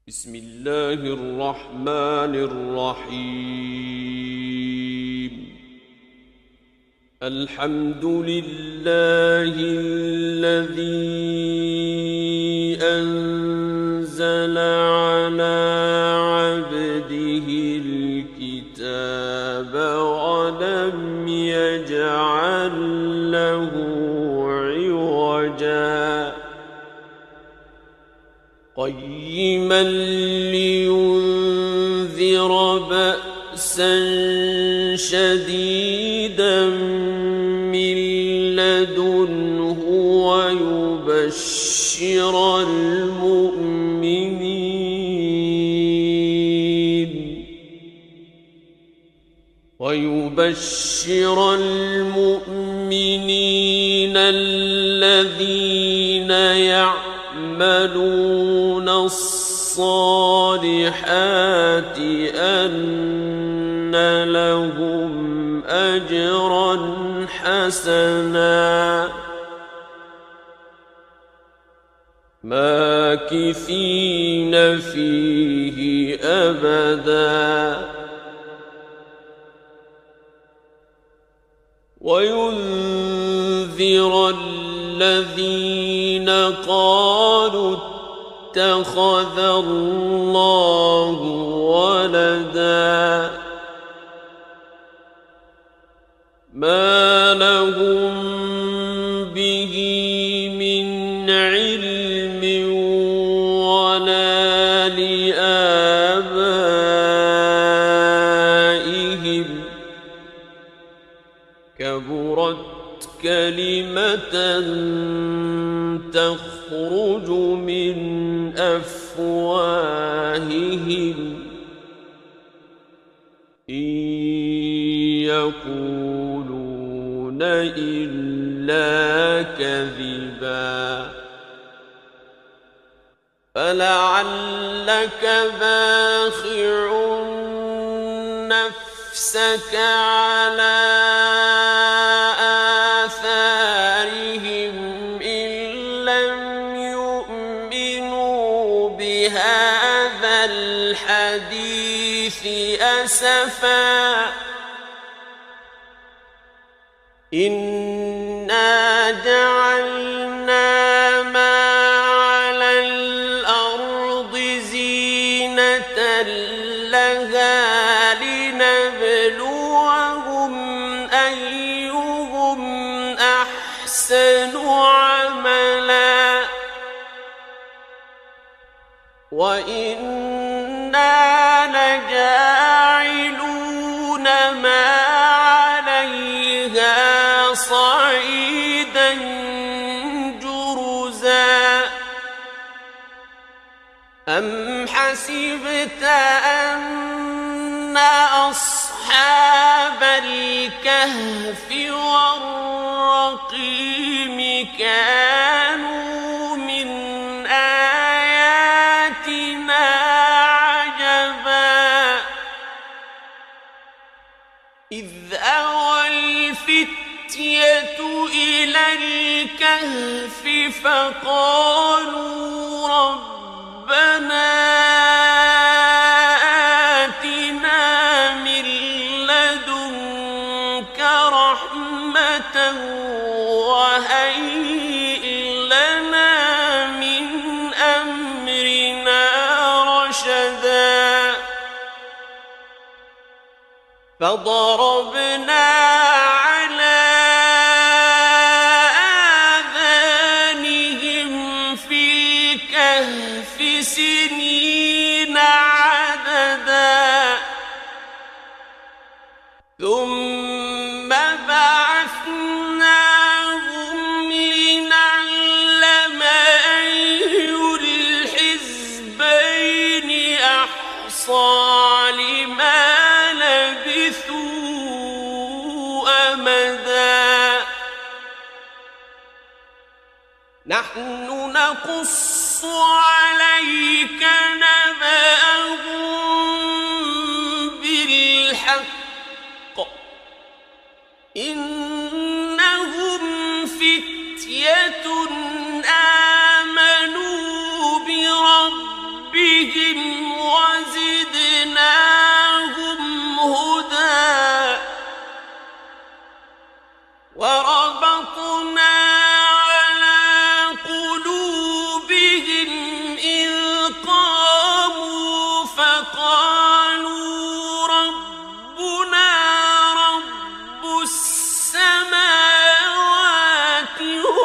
بسم الله الرحمن الرحيم. الحمد لله الذي أنزل على عبده الكتاب ولم يجعل له عوجا قيما لينذر بأسا شديدا من لدنه ويبشر المؤمنين الذين يعملون الصالحات أن لهم أجرا حسنا ماكثين فيه أبدا وينذر الذين قالوا اتخذ الله ولدا ما لهم به من علم ولا لآبائهم كبرت كلمة تخرج من أفواههم إن يقولون إلا كذبا فلعلك باخع نفسك على آثارهم إن لم يؤمنوا بهذا الحديث أسفا إنا جعلنا ما على الأرض زينة لها لنبلوهم أيهم أحسن عملا وإنا لجاعلون ما عليها صعيدا جرزا أم حسبت أن أصحاب الكهف والرقيم كانوا من آياتنا عجبا إذ أوى الفتية إلى الكهف فقالوا ربنا آتنا من لدنك رحمة وهيئ لنا من أمرنا رشدا فضربنا على آذانهم في الكهف سنين عددا ثم بعثناهم لنعلم أي الحزبين أحصى لما لبثوا أمدا نحن نقص عليك نبأهم بالحق إنهم فتية آمنوا بربهم وربطنا على قلوبهم إذ قاموا فقالوا ربنا رب السماوات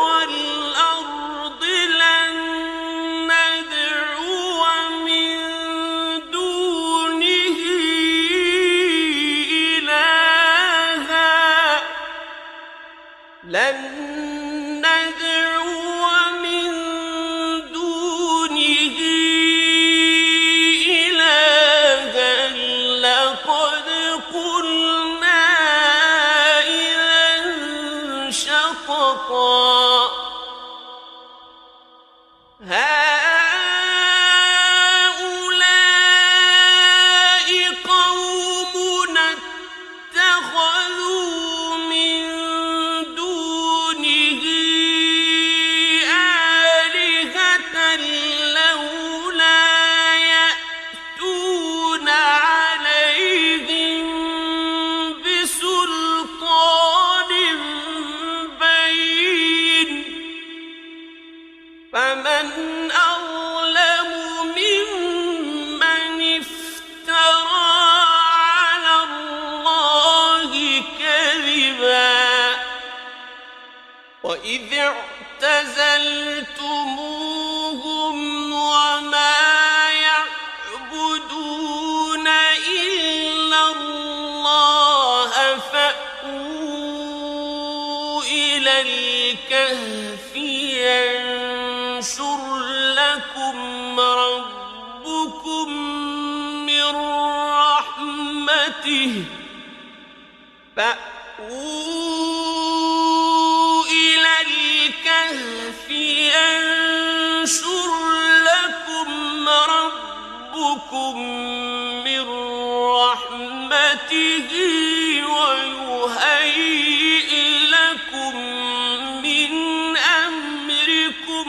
والأرض لن ندعو من دونه إلها لقد قلنا إذا شططا هؤلاء قومنا اتخذوا من دونه آلهة لولا يأتون عليهم بسلطان بين فمن أظلم ممن افترى على الله كذبا وإذ اعتزلتموهم وما يعبدون إلا الله فأووا إلى الكهف ينشر لكم ربكم من رحمته فأووا إلى الكهف ينشر لكم ربكم من رحمته ويهيئ لكم من أمركم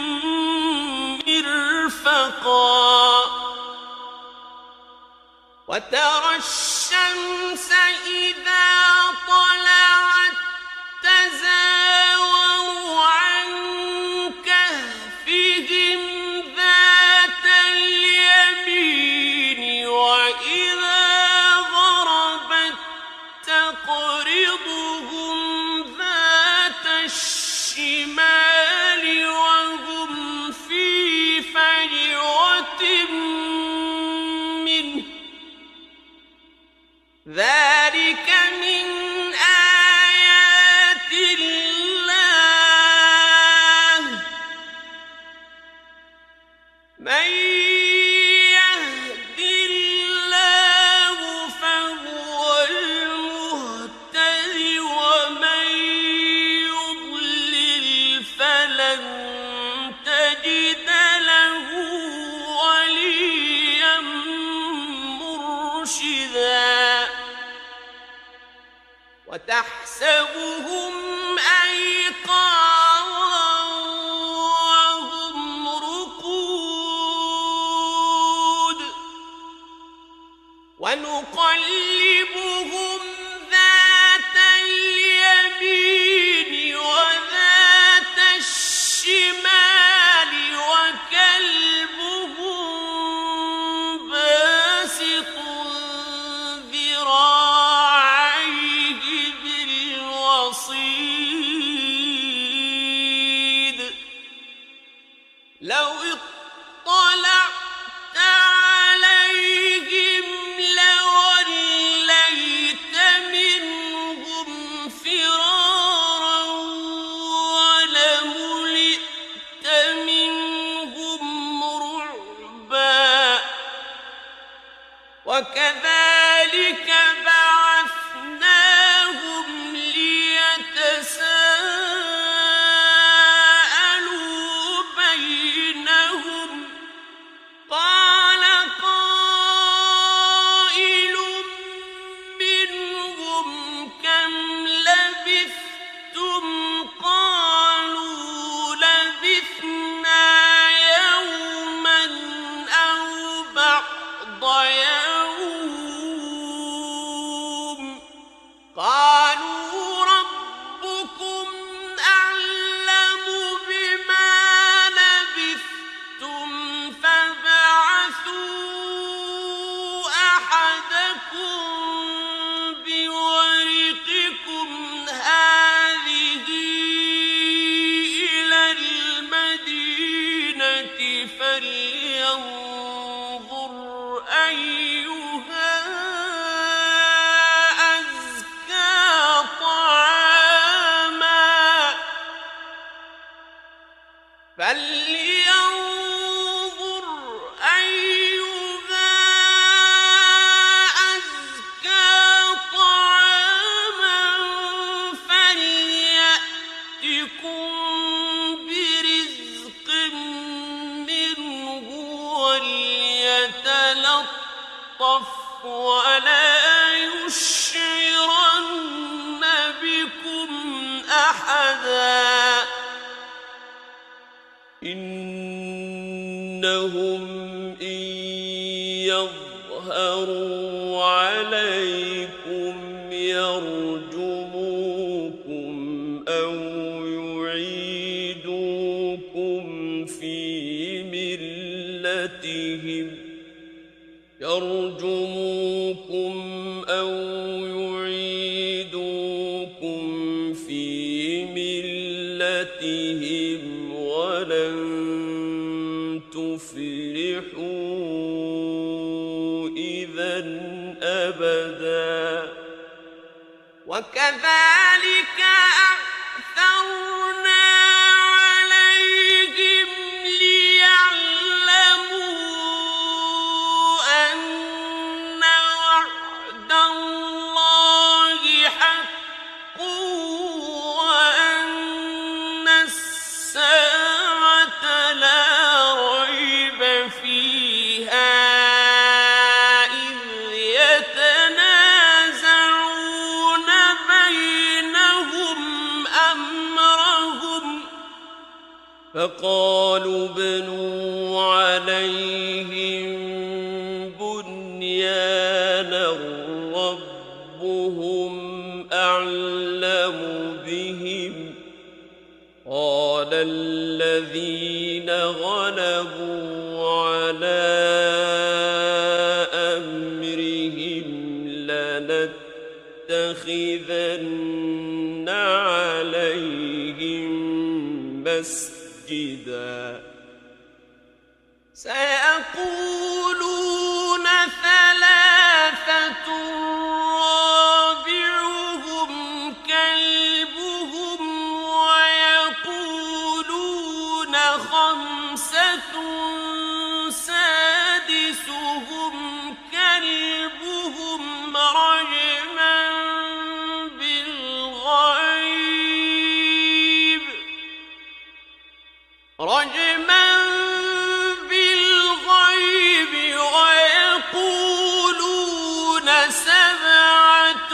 مرفقا وترى الشمس إذا طلعت تزاور عن كهفهم ذات اليمين وإذا غربت تقرضهم ذات الشمال وهم في فجوة منه ذلك من آيات الله من يهد الله فهو المهتد ومن يضلل فلن تجد له وليا مرشدا وتحسبهم أيقاظا وهم رقود ونقلبهم ذات اليمين وذات الشمال وكلبهم باسط ذراعيه بالوصيد لو اطلعت عليهم لوليت منهم فرارا ولملئت منهم رعبا وكذلك بعثناهم ليتساءلوا بينهم قال قائل منهم كم لبثتم قالوا لبثنا يوما أو بعض يوم فلينظر أيها أزكى طعاما فليأتكم برزق منه وليتلطف ولا يشعرن بكم أحدا إنهم إن يظهروا عليكم يرجموكم أو يعيدوكم في ملتهم ولن تفلحوا إذا أبدا وكذلك أعثرنا عليهم ليعلموا أن وعد الله حق وأن الساعة لا ريب فيها إذ يتنازعون بينهم أمرهم فقالوا ابنوا عليهم بنيانا ربهم أعلم بهم قال الذين غلبوا على أمرهم لنتخذن عليهم مسجدا سيقولون ثلاثة رابعهم كلبهم ويقولون خمسة سادسهم كلبهم رجما بالغيب ويقولون سبعة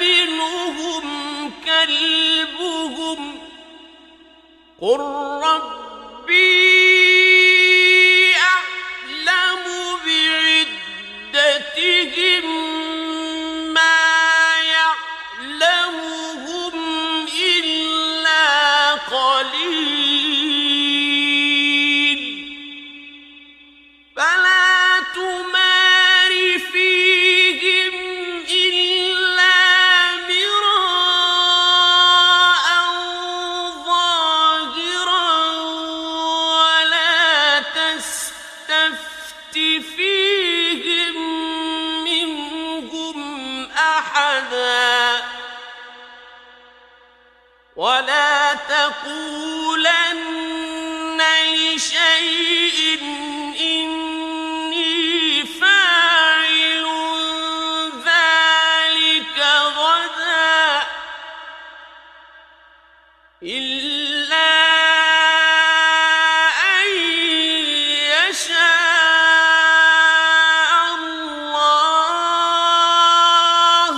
وثامنهم كلبهم قل ربي أعلم بعدتهم ما يعلمهم إلا قليل فلا تمار فيهم إلا مراء ظاهرا ولا تستفت فيهم منهم أحدا ولا تقولن لشيء إني فاعل ذلك غدا إلا أن يشاء الله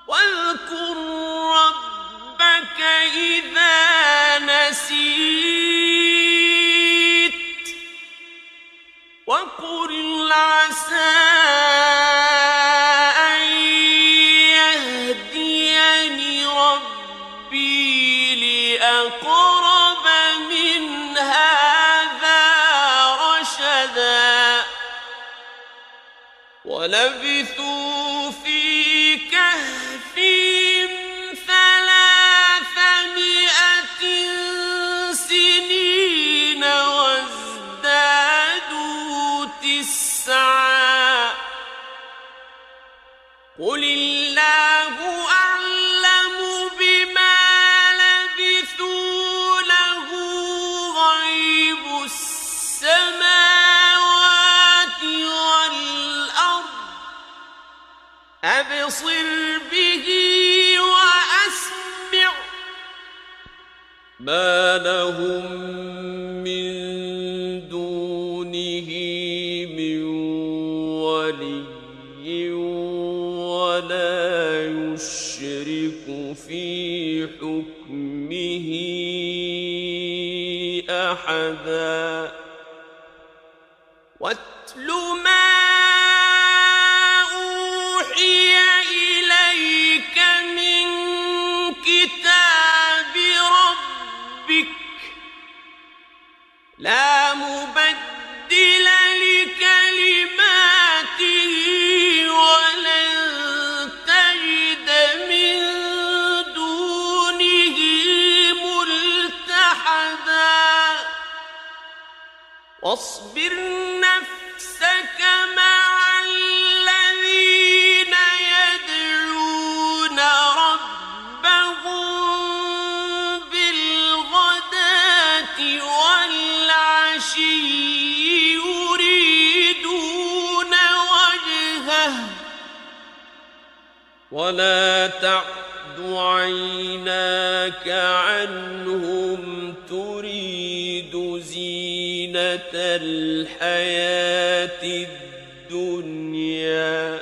واذكر ربك إذا نسيت وقل عسى أن يهديني ربي لأقرب من هذا رشدا ولبثوا في كهفهم 300 سنين وازدادوا 9 قل الله أعلم بما لبثوا ما لهم من دونه من ولي ولا يشرك في حكمه أحدا واتل ما أوحي إليك من كتاب ربك لا مبدل لكلماته ولن تجد من دونه ملتحدا واصبر نفسك مع الذين يدعون ربهم بالغداة والعشي يريدون وجهه ولا تعد عيناك عنهم تريد زينة الحياة الدنيا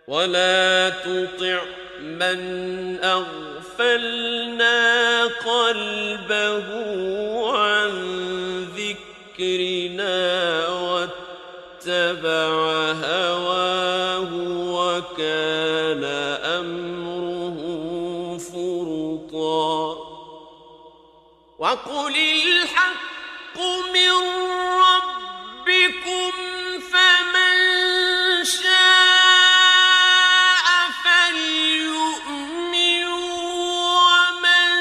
ولا تطع من أغفلنا قلبه عن ذكرنا واتبع هواه وكان أمره فرطا وقل الحق من ربكم فمن شاء فليؤمن ومن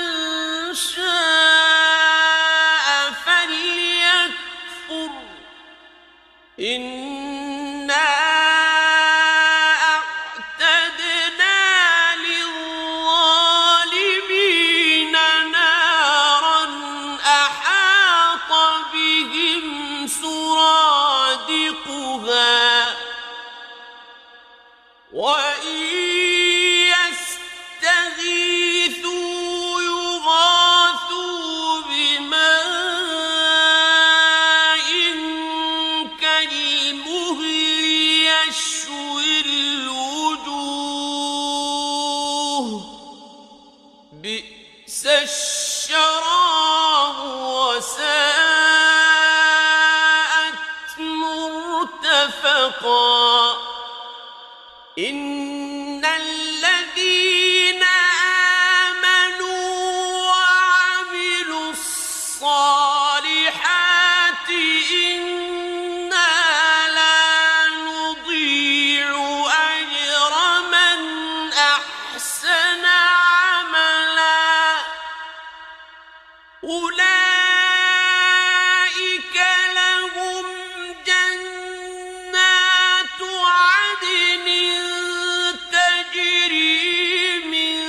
شاء فليكفر إنا أعتدنا للظالمين نارا أحاط بهم سرادقها وإن يستغيثوا يغاثوا بماء كالمهل يشوي الوجوه بئس الشراب وساءت مرتفقا إن الذين آمنوا وعملوا الصالحات إنا لا نضيع أجر من أحسن عملا أولئك لهم جنات عدن تجري من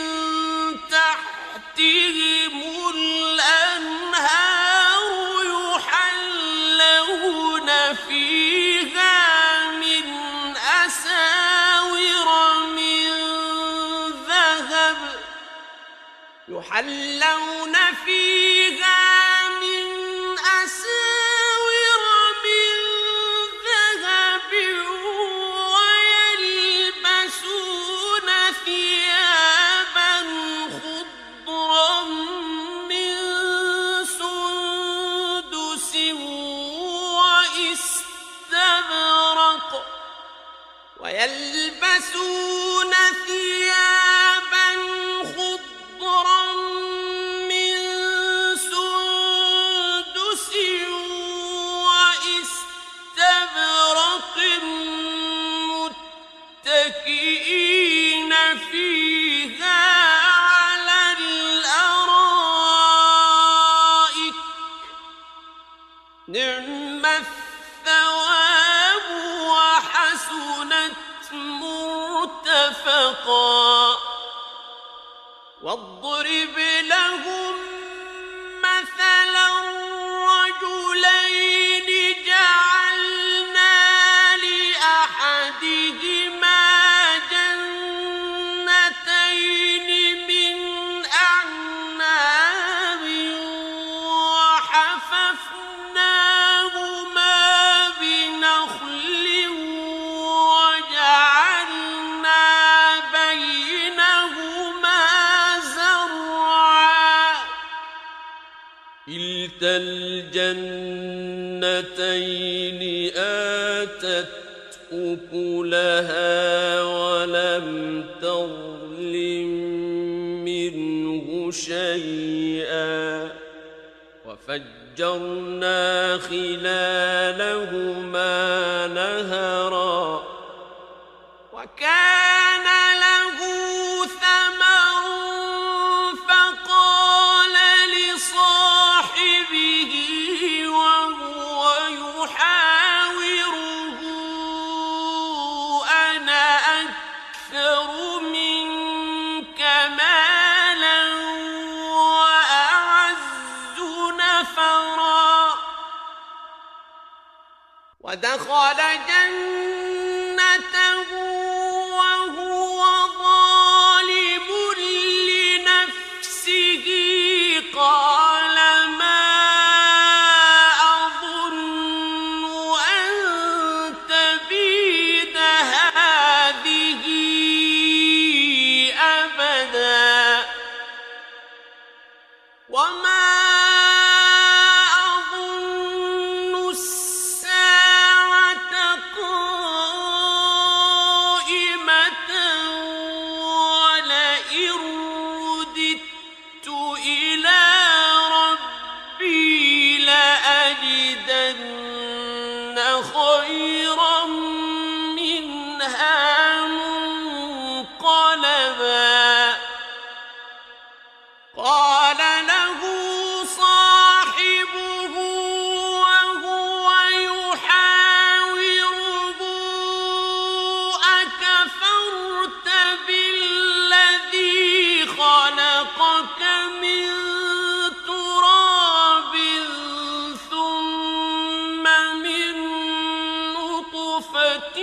تحتهم الأنهار يحلون فيها من أساور من ذهب يحلون فيها من أساور من ذهب ويلبسون ثيابا خضرا من سندس وإستبرق ويلبسون ثيابا خضرا من سندس وإستبرق متكئين فيها على الأرائك نعم الثواب وحسنت مرتفقا واضرب لهم مثلا رجلين جعلنا لأحدهما جنتين من أعناب كلتا الجنتين آتت أكلها ولم تظلم منه شيئا وفجرنا خلالهما نهرا وكان له ثمر فقال لصاحبه وهو يحاوره أنا أكثر منك مالا وأعز نفرا ودخل جنته وهو ظالم لنفسه قال ما أظن أن تبيد هذه أبدا وما أظن الساعة قائمة ولئن رددت إلى ربي لأجدن خيرا منها منقلبا قال له صاحبه وهو يحاوره أكفرت بالذي خلقك من تراب ثم من نطفة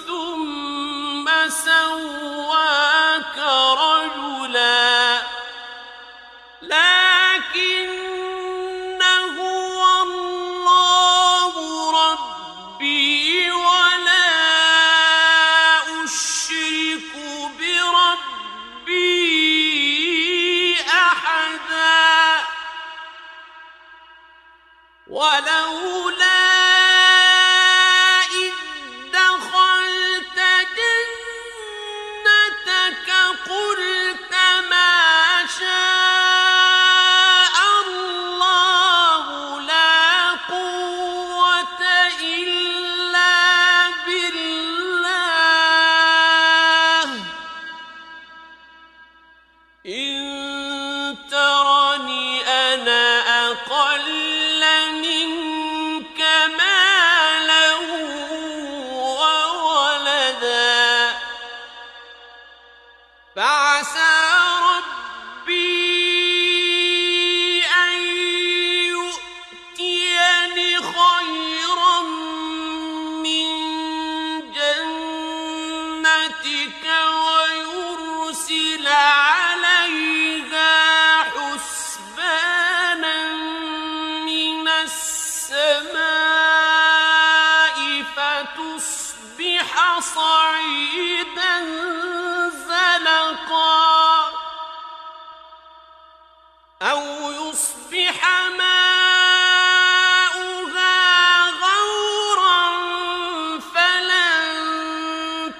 ثم سواك رجلا لكن هو الله ربي ولا أشرك بربي أحدا ولولا إذ دخلت جنتك قلت ما شاء الله لا قوة إلا بالله إن ترني أنا أقل منك مالا وولدا فعسى ربي أن يؤتيني خيرا من جنتك ويرسل عليها حسبانا من السماء فتصبح صعيدا زلقا أو يصبح ماؤها غورا فلن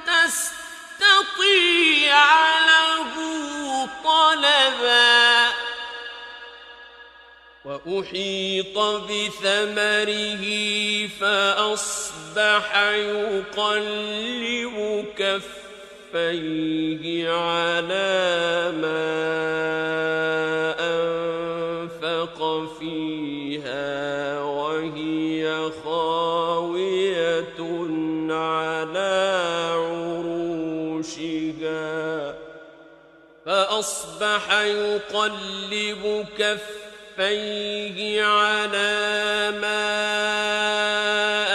تستطيع له طلبا وأحيط بثمره فأصبح يقلب كفيه على ما أنفق فيها وهي خاوية على عروشها فأصبح يقلب كفيه على ما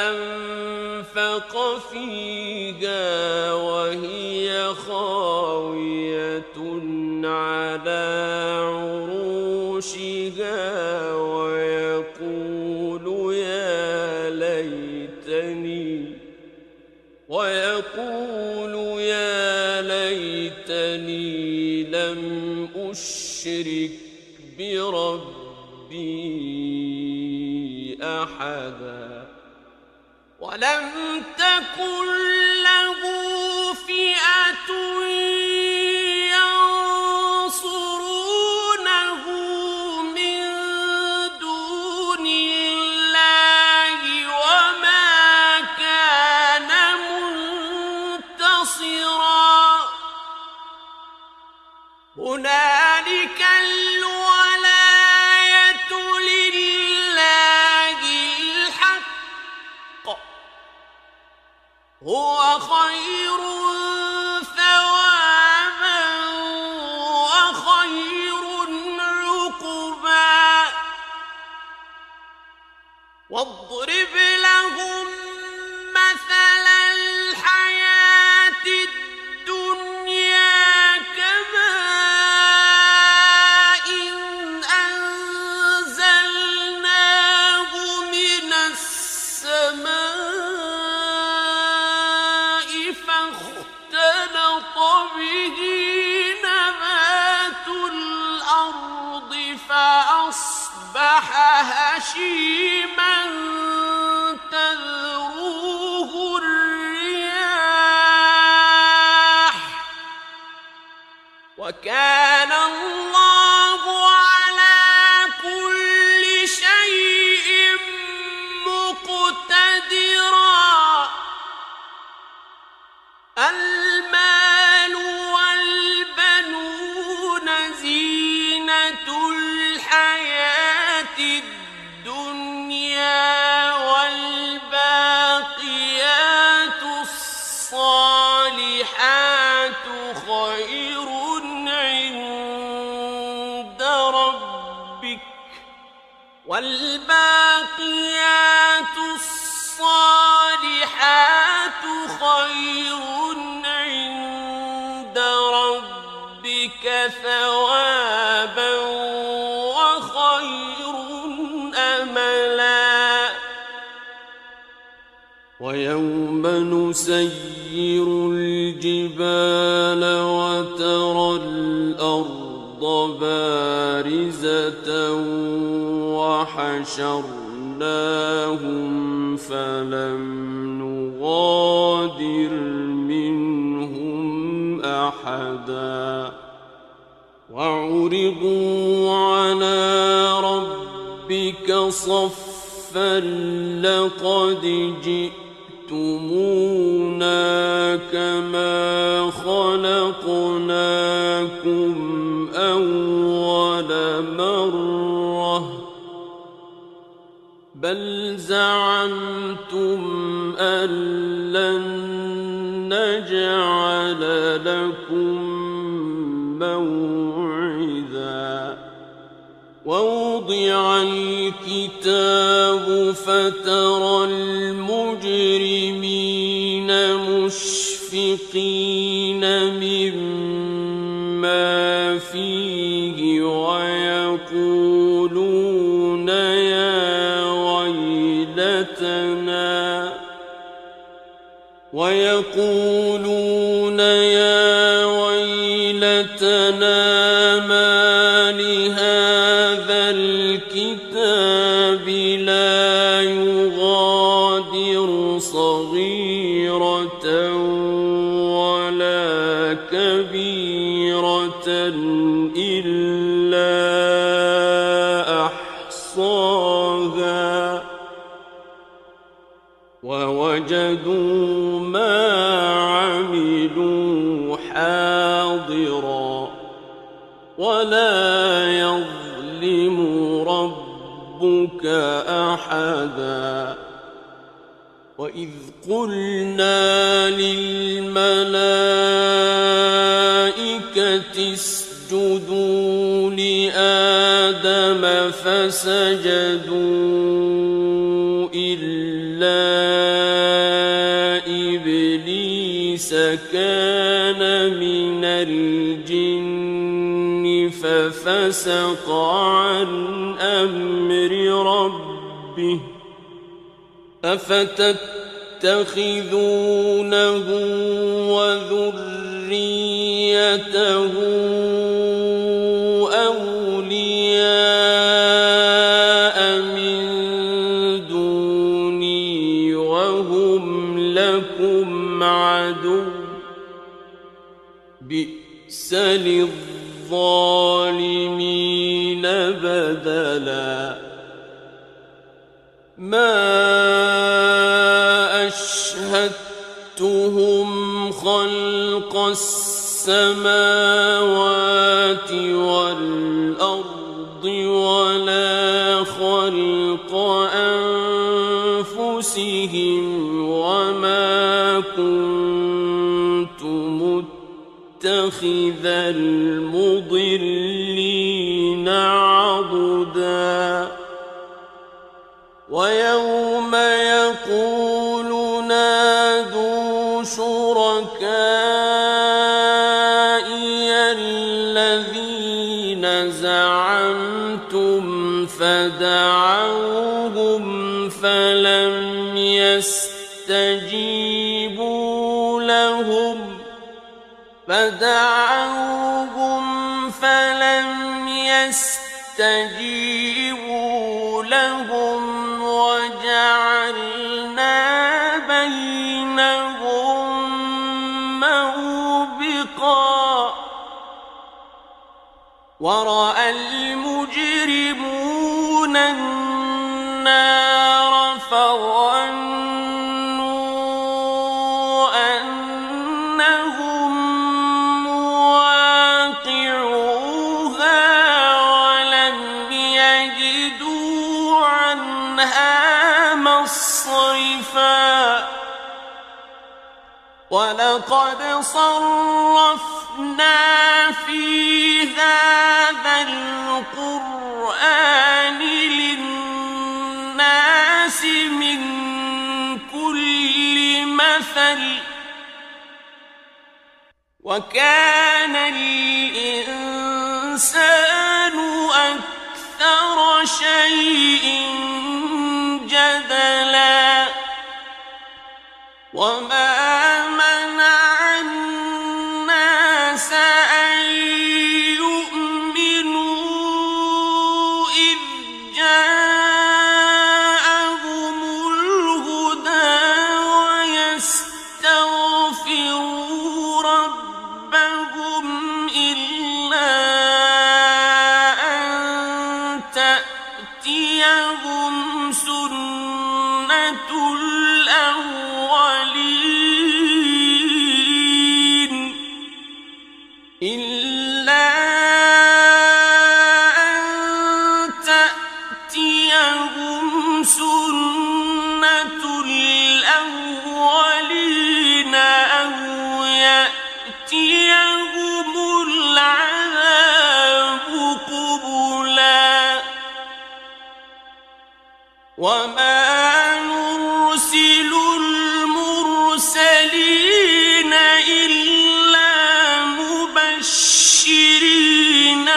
أنفق فيها وهي خاوية على عروشها ويقول يا ليتني لم أشرك بربي بربي أحدا ولم تكن له فئة ينصرونه من دون الله وما كان منتصرا هنالك الولاية لله الحق هو خير ثوابا وخير عقبا واضرب لهم مثل الحياة الدنيا كماء أنزلناه من السماء فاختلط به نبات الأرض فأصبح هشيما تذروه الرياح وكان الله على كل شيء مقتدرا المال والبنون زينة الحياة الدنيا والباقيات الصالحات خير عند ربك والباقيات الصالحات خير عند ربك ثوابا وخير أملا ويوم نسير الجبال وترى الأرض بارزة وحشرناهم فلم نغادر منهم أحدا وعرضوا على ربك صفا لقد جئتمونا كما خلقناكم أول مرة بل زعمتم أن لن نجعل لكم موعدا ووضع الكتاب فترى المجرمين مشفقين مما فيه ويقولون يا ويلتنا ما لهذا الكتاب لا يغادر صغيرة ولا كبيرة إلا أحصاها ووجدوا ما عملوا حاضرا ولا يظلم ربك أحدا وإذ قلنا للملائكة اسجدوا لآدم فسجدوا إلا إبليس كان من الجن ففسق عن أمر ربه أفتتخذونه وذريته أولياء بئس للظالمين بدلا ما أشهدتهم خلق السماوات والأرض ولا خلق أنفسهم وما كنت متخذ المضلين عضدا ويوم يقول نادوا شركائي الذين زعمتم فدعوهم فلم يستجيبوا لهم وجعلنا بينهم موبقا ورأى المجرمون النار فظنوا أنهم مواقعوها ولم يجدوا عنها مصرفا ولقد صرفنا في هذا القرآن للناس من كل مثل وكان الإنسان أكثر شيء جدلا وما منع الناس أن يؤمنوا إذ جاءهم الهدى ويستغفروا ربهم إلا أن تأتيهم سنة الأولين إلا أن تأتيهم سنة الأولين أو يأتيهم العذاب قبلا وما نرسل المرسلين إلا مبشرين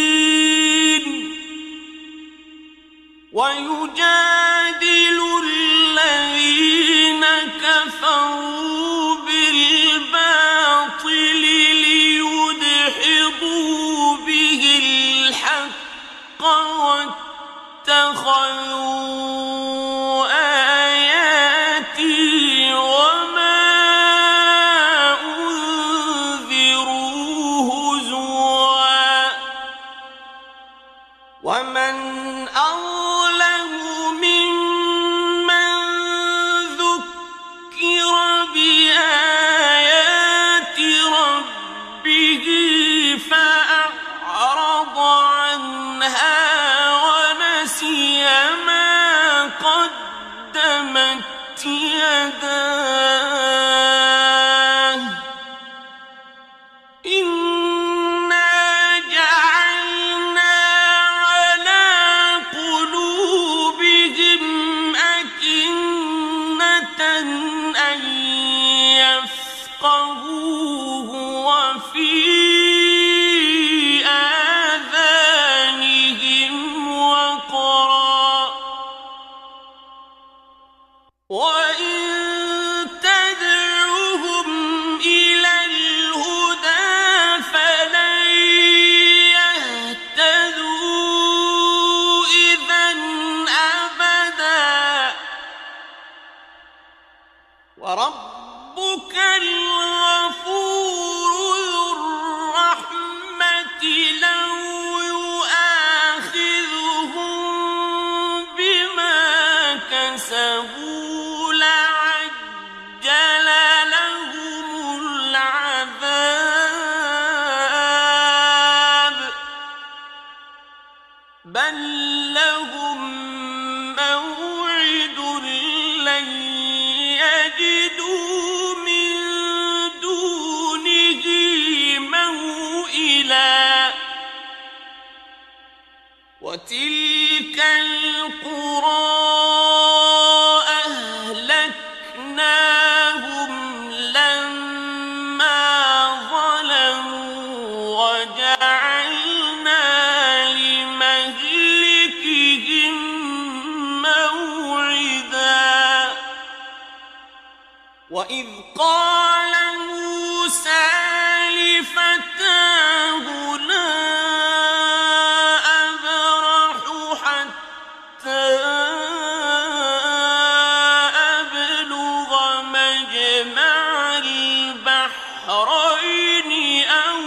ومنذرين ويجادل الذين كفروا بالباطل ليدحضوا به الحق واتخذوا آياتي وما أنذروا هزوا ومن أظلم ممن ذكر بآيات ربه فأعرض عنها ونسي ما قدمت يداه إنا جعلنا على قلوبهم أكنة أن يفقهوه وفي آذانهم وقرا وإن تدعوهم إلى الهدى فلن يهتدوا إذا أبدا وربك القرى أهلكناهم لما ظلموا وجعلنا لمهلكهم موعدا وإذ قال موسى لفتاه لا أبرح حتى أبلغ مجمع البحرين أو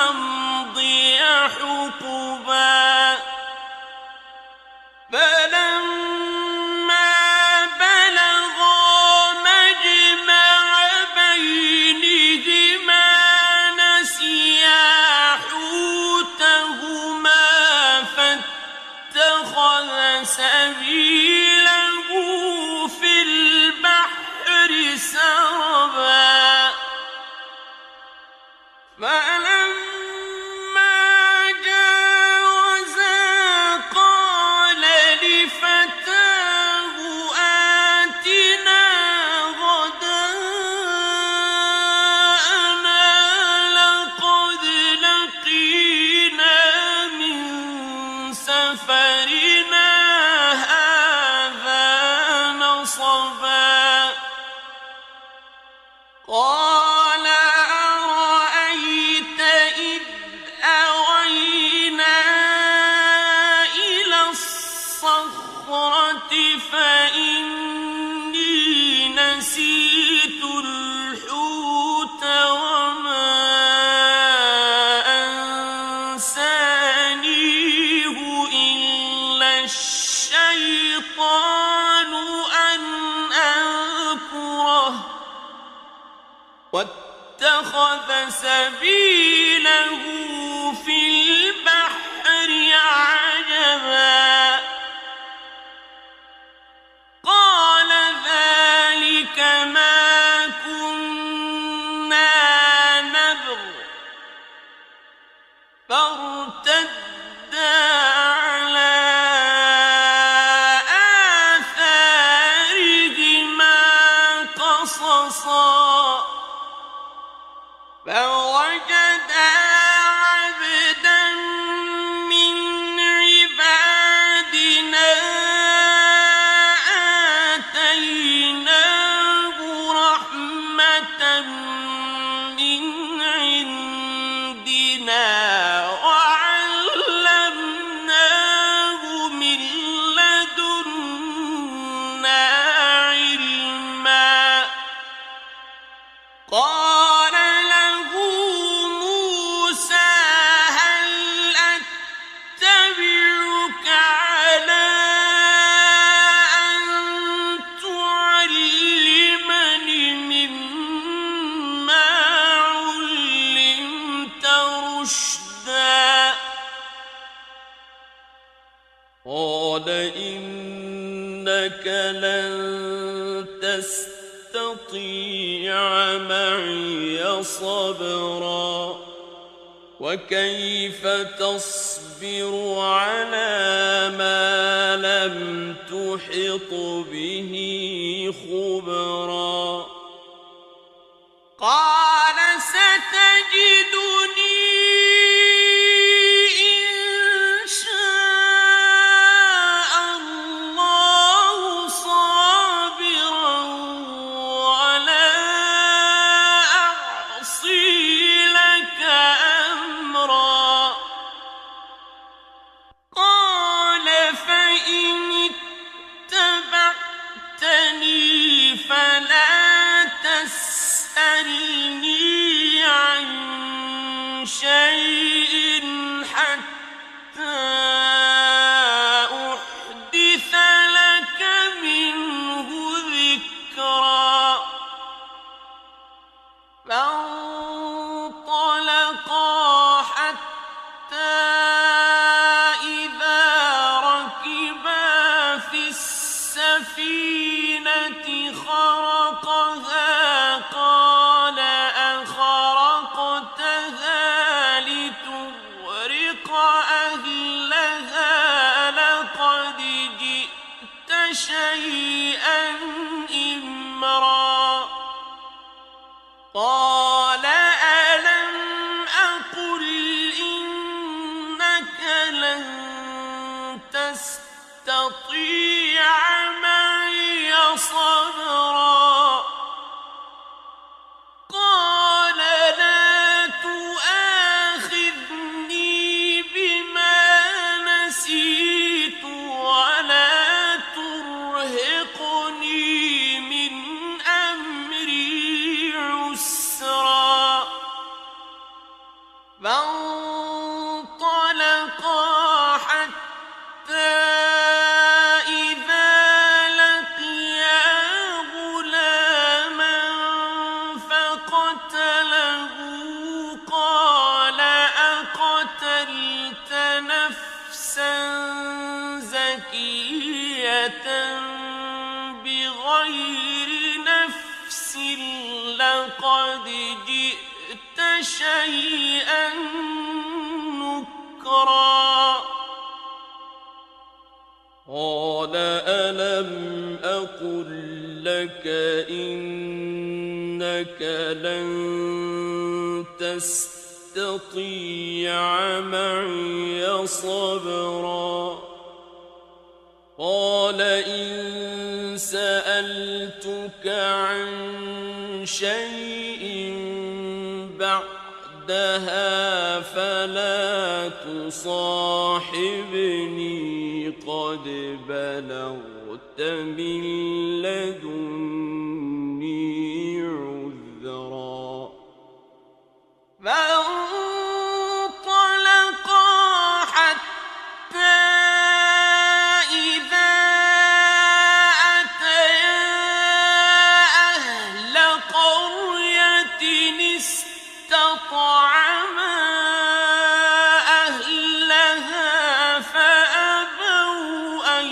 أمضي حقبا فلما بلغا مجمع بينهما نسيا حوتهما فاتخذ سبيله في البحر سربا فلما جاوزا قال لفتاه آتنا غداءنا لقد لقينا من سفرنا هذا نصبا قال أرأيت إذ أوينا إلى الصخرة فإني نسيت الحوت وما أنسانيه إلا الشيطان أن أذكره واتخذ سبيله في البحر عجبا قال ذلك ما كنا نبغ فارتدا على آثارهما قصصا فوجدا عبدا من عبادنا آتيناه رحمة من عندنا وعلمناه من لدنا علما قال له موسى هل أتبعك على أن تعلمني مما علمت رشدا قال إنك لن تستطيع معي صبرا وكيف تصبر على ما لم تحط به خبرا قال ستجدني إن شاء الله صابرا ولا أعصي لك أمرا قال فإن اتبعتني فلا تسألني عن شيء حتى أحدث لك منه ذكرا فانطلقا حتى إذا ركبا في السفينة خرقها قال أخرقتها فانطلقا حتى إذا لقيا غلاما فقتله قال أقتلت نفسا زكية بغير نفس لقد جئت شيئا نكرا قال ألم أقل لك إنك لن تستطيع معي صبرا قال إن سألتك عن شيء بعدها فلا تصاحبني قد بلغت من لدني عذرا فانطلقا حتى إذا أتيا أهل قرية استطعما أهلها فأبوا أن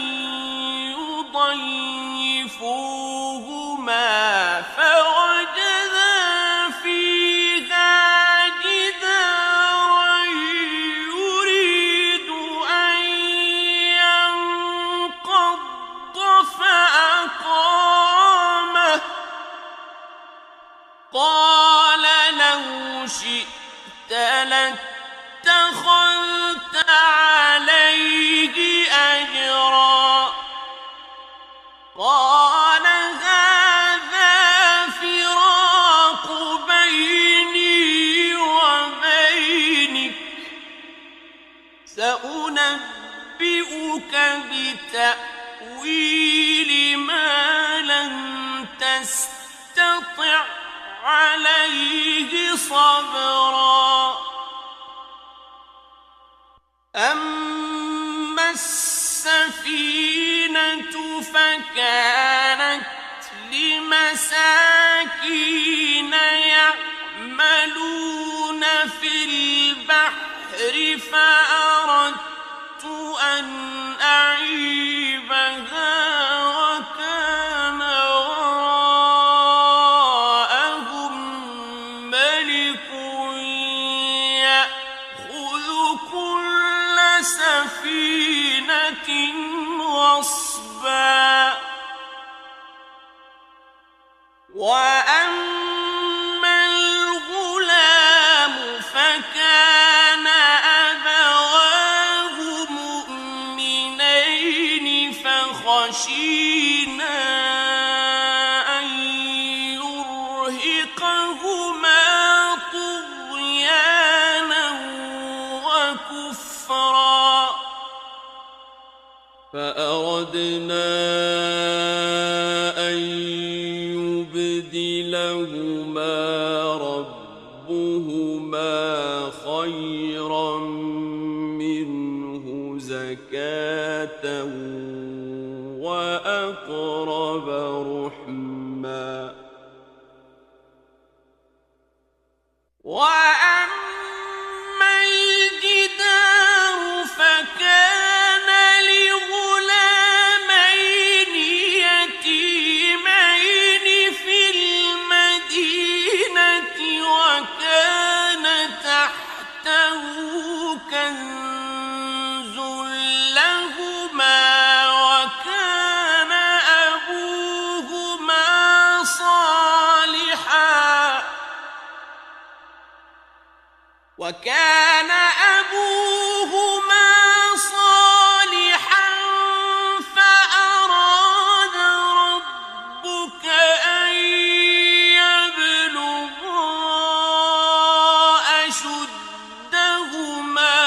يضيفوهما فوجدا فيها جدارا يريد أن ينقض فأقامه قال لو شئت لاتخذت عليه أجرا قال هذا فراق بيني وبينك سأنبئك بتأويل ما لم تستطع عليه صبرا أما السفينة فكانت لمساكين يعملون في البحر فأردت أن أعيبها وكان وراءهم ملك يأخذ كل سفينة غصبا وأما الغلام فكان أبواه مؤمنين فخشينا أن يرهقهما طغيانا وكفرا فأردنا أن يبدلهما ربهما خيرا منه زكاة وأقرب رحما وأما الجدار فكان لغلامين يتيمين في المدينة وكان تحته كنز لهما وكان أبوهما صالحا فأراد ربك أن يبلغا أشدهما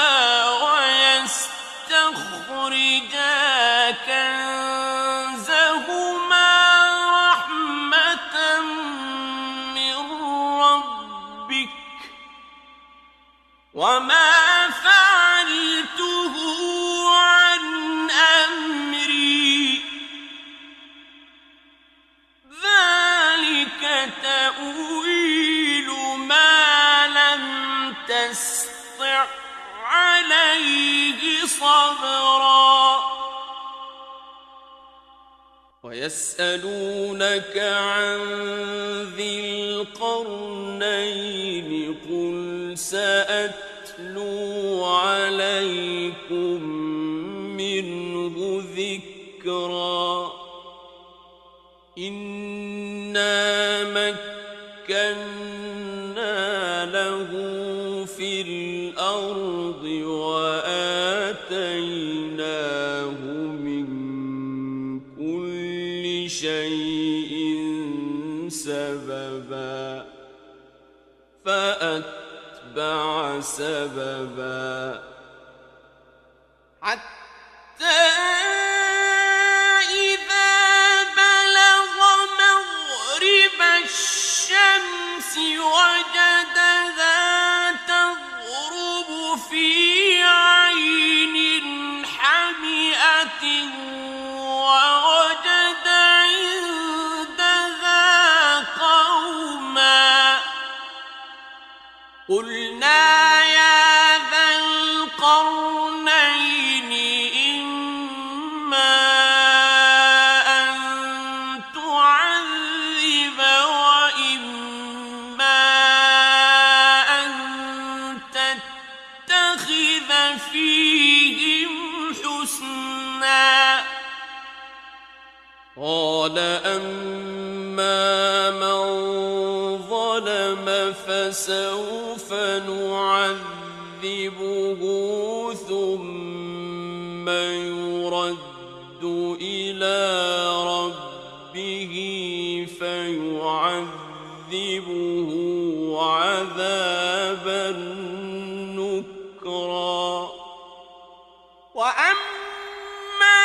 ويستخرجا كنزهما رحمة من ربك وما فعلته عن أمري ذلك تأويل ما لم تسطع عليه صبرا ويسألونك عن ذي القرنين قل سأتلو عليكم منه ذكرا إنا مكنا له في الأرض وآتيناه من كل شيء سببا فأتبع سببا حتى إذا بلغ مغرب الشمس وجدها تغرب في عين حمئة ووجد عندها قوما قلنا يا ذا القرنين إما أن تعذب وإما أن تتخذ فيهم حسنا قال أما من ظلم فسوف نعذبه ثم يرد إلى ربه فيعذبه عذابا نكرا وأما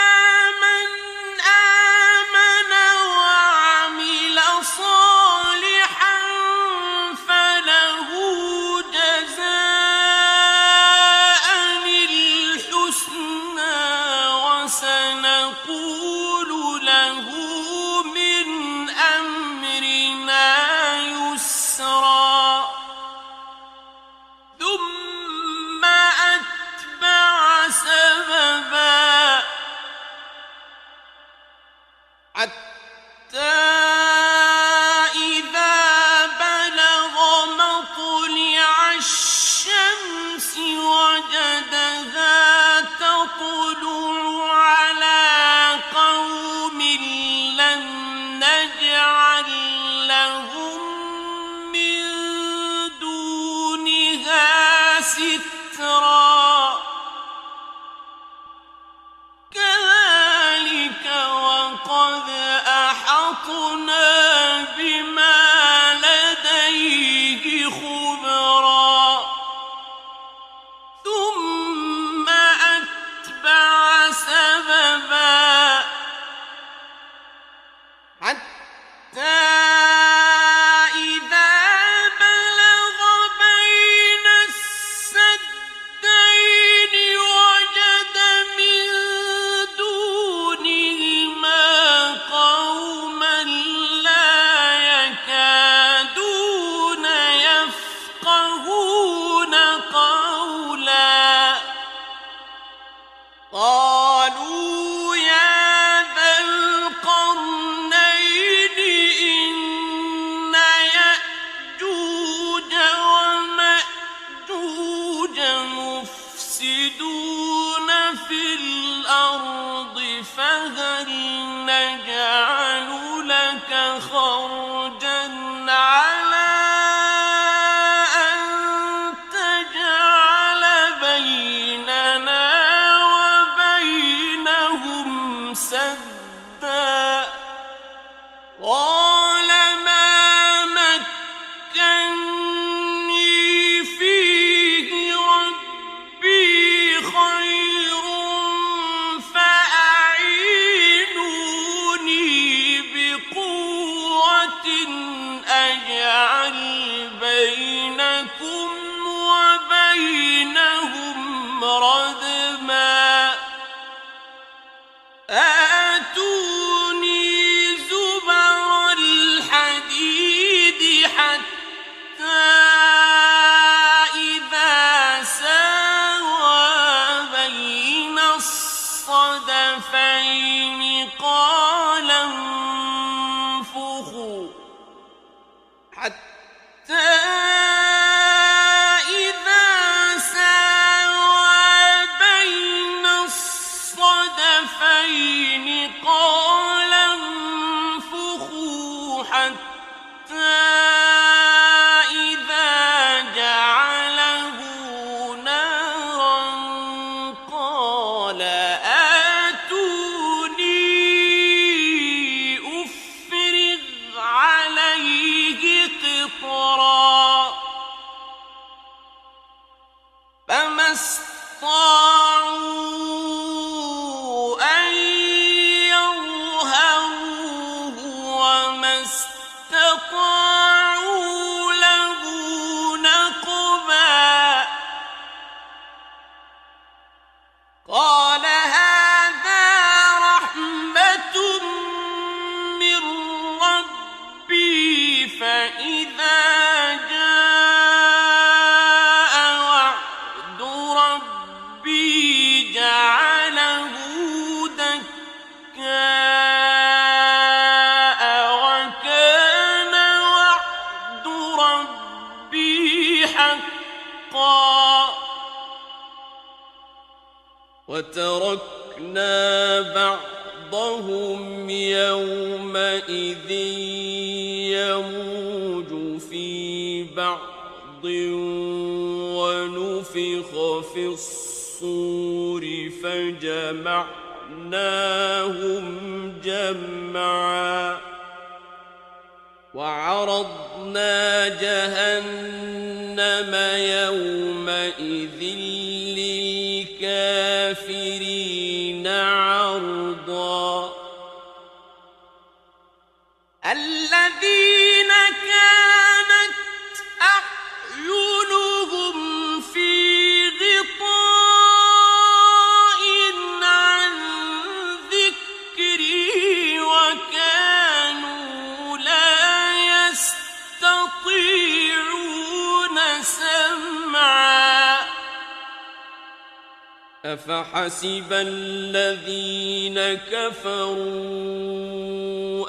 من آمن وعمل صالحا فله جزاء الحسنى وسنقول له من أمرنا يسرا حقا وتركنا بعضهم يومئذ يموج في بعض ونفخ في الصور فجمعناهم جمعا وعرضنا جهنم يومئذ للكافرين عرضا الذين كانت أعينهم في غطاء عن ذكري وكانوا لا يستطيعون سمعا أفحسب الذين كفروا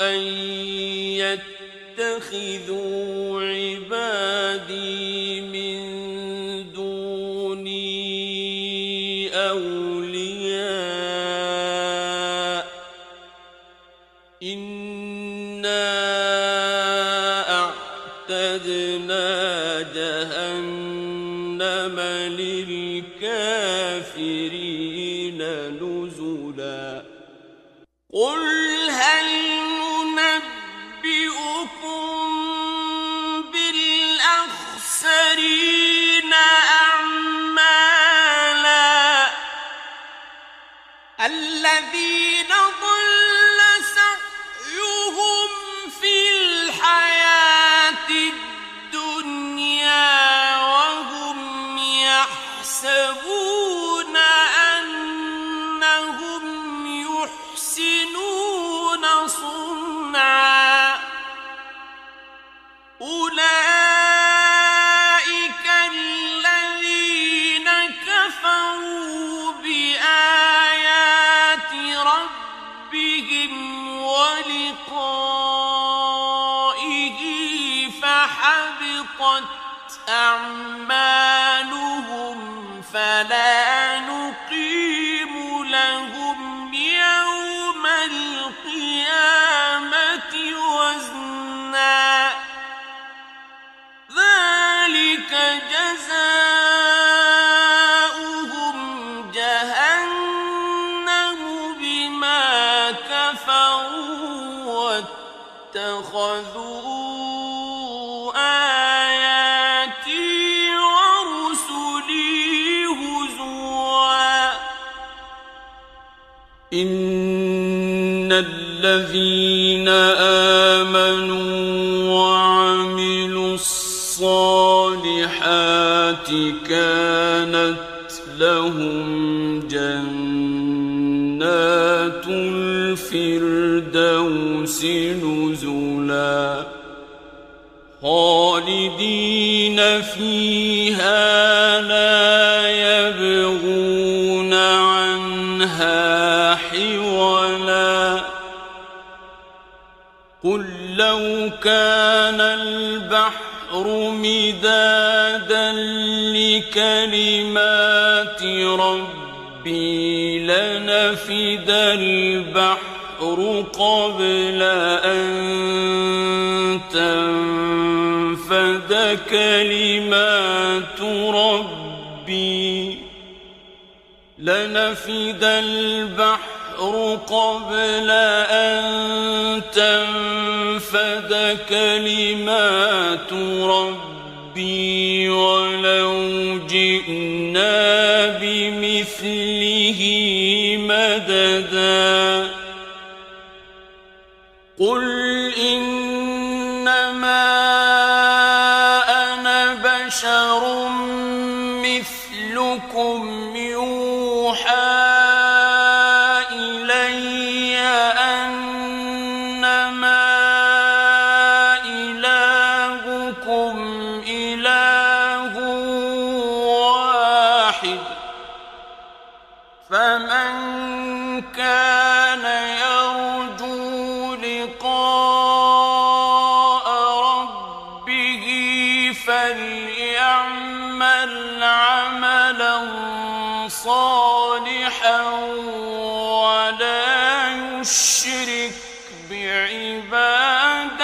أن يتخذوا عبادي من دوني أولياء إنا أعتدنا جهنم للكافرين نزلا قل هل ننبئكم بالأخسرين أعمالا الذين ضل سعيهم في الحياة الدنيا وهم يحسبون أنهم يحسنون صنعا أولئك الذين كفروا بآيات ربهم ولقائه فحبطت أعمالهم فلا نقيم لهم يوم القيامة وزنا ذلك جزاؤهم جهنم بما كفروا واتخذوا آياتي ورسلي هزوا إن الذين آمنوا وعملوا الصالحات كانت لهم جنات الفردوس نزلا خالدين فيها لا يبغون عنها حولا قل لو كان البحر مدادا لكلمات ربي لنفد البحر قبل أن تنفد كلمات ربي لنفد البحر قبل أن تنفد كلمات ربي ولو جئنا بمثله مددا قل إنما أنا بشر مثلكم يوحى إلي أنما إلهكم إله واحد فمن كان يرجو لقاء ربه فليعمل تشرك بعبادة